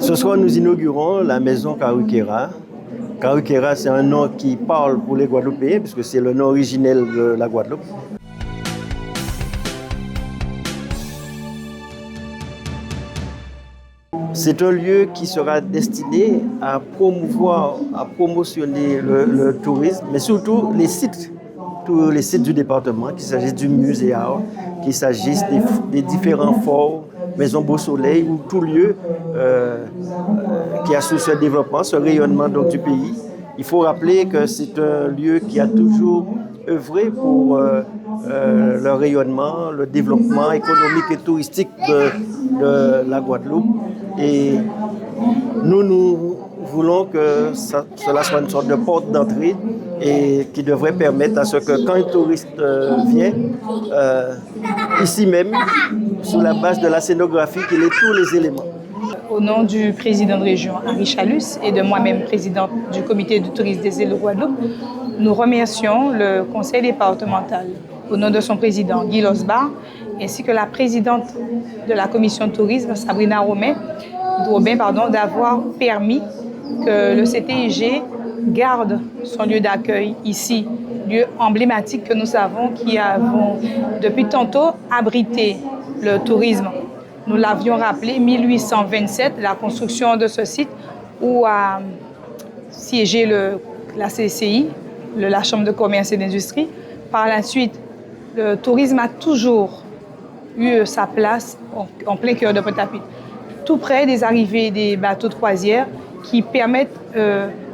Ce soir, nous inaugurons la maison Karukera. Karukera, c'est un nom qui parle pour les Guadeloupéens, puisque c'est le nom originel de la Guadeloupe. C'est un lieu qui sera destiné à promouvoir, à promotionner le tourisme, mais surtout les sites, tous les sites du département, qu'il s'agisse du muséal, qu'il s'agisse des différents forts, Maison Beau Soleil ou tout lieu qui assure ce développement, ce rayonnement donc, du pays. Il faut rappeler que c'est un lieu qui a toujours œuvré pour le rayonnement, le développement économique et touristique de la Guadeloupe. Et nous voulons que cela soit une sorte de porte d'entrée et qui devrait permettre à ce que quand un touriste vient, ici même, sur la base de la scénographie, qu'il ait tous les éléments. Au nom du président de région, Henri Chalus, et de moi-même, présidente du comité de tourisme des îles de Guadeloupe, nous remercions le conseil départemental, au nom de son président, Guy Losbar, ainsi que la présidente de la commission de tourisme, Sabrina Robin, d'avoir permis que le CTIG garde son lieu d'accueil ici, lieu emblématique que nous avons, qui avons depuis tantôt abrité le tourisme. Nous l'avions rappelé, 1827, la construction de ce site où a siégé la CCI, la Chambre de commerce et d'industrie. Par la suite, le tourisme a toujours eu sa place en plein cœur de Pointe-à-Pitre, tout près des arrivées des bateaux de croisière qui permettent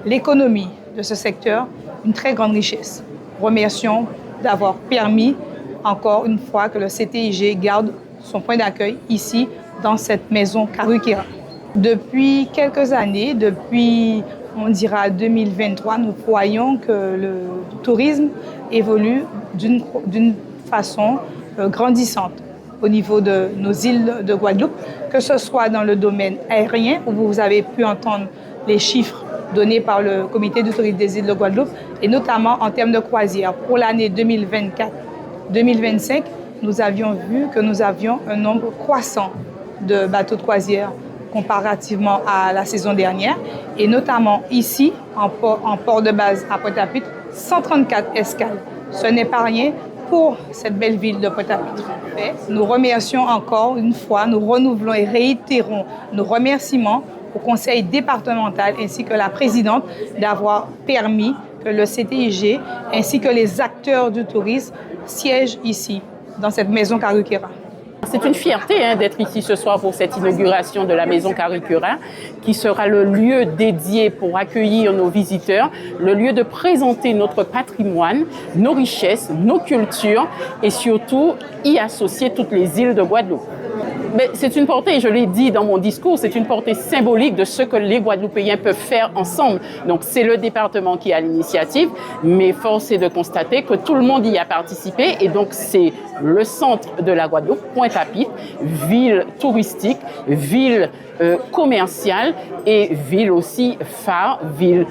l'économie de ce secteur une très grande richesse. Remercions d'avoir permis encore une fois que le CTIG garde son point d'accueil ici dans cette maison Karukera. Depuis quelques années, depuis on dira 2023, nous croyons que le tourisme évolue d'une façon grandissante au niveau de nos îles de Guadeloupe, que ce soit dans le domaine aérien, où vous avez pu entendre les chiffres donnés par le comité du tourisme des îles de Guadeloupe, et notamment en termes de croisière. Pour l'année 2024-2025, nous avions vu que nous avions un nombre croissant de bateaux de croisière comparativement à la saison dernière, et notamment ici, en port de base à Pointe-à-Pitre, 134 escales. Ce n'est pas rien pour cette belle ville de Pointe-à-Pitre. Nous remercions encore une fois, nous renouvelons et réitérons nos remerciements au conseil départemental ainsi que la présidente d'avoir permis que le CTIG ainsi que les acteurs du tourisme siègent ici, dans cette maison Karukera. C'est une fierté d'être ici ce soir pour cette inauguration de la maison Karukera, qui sera le lieu dédié pour accueillir nos visiteurs, le lieu de présenter notre patrimoine, nos richesses, nos cultures et surtout y associer toutes les îles de Guadeloupe. Mais c'est une portée, je l'ai dit dans mon discours, c'est une portée symbolique de ce que les Guadeloupéens peuvent faire ensemble. Donc c'est le département qui a l'initiative, mais force est de constater que tout le monde y a participé et donc c'est le centre de la Guadeloupe, Pointe-à-Pitre, ville touristique, ville commerciale et ville aussi phare, ville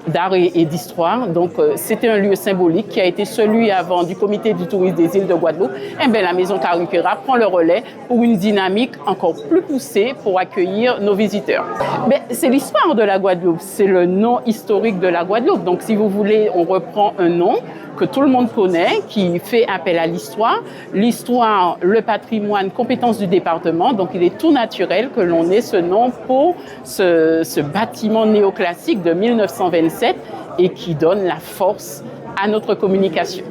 d'art et d'histoire. Donc, c'était un lieu symbolique qui a été celui avant du comité du tourisme des îles de Guadeloupe. Et bien, la maison Karukera prend le relais pour une dynamique encore plus poussée pour accueillir nos visiteurs. Mais c'est l'histoire de la Guadeloupe, c'est le nom historique de la Guadeloupe. Donc, si vous voulez, on reprend un nom que tout le monde connaît, qui fait appel à l'histoire. L'histoire, le patrimoine, compétences du département. Donc, il est tout naturel que l'on ait ce nom pour ce bâtiment néoclassique de 1927 et qui donne la force à notre communication.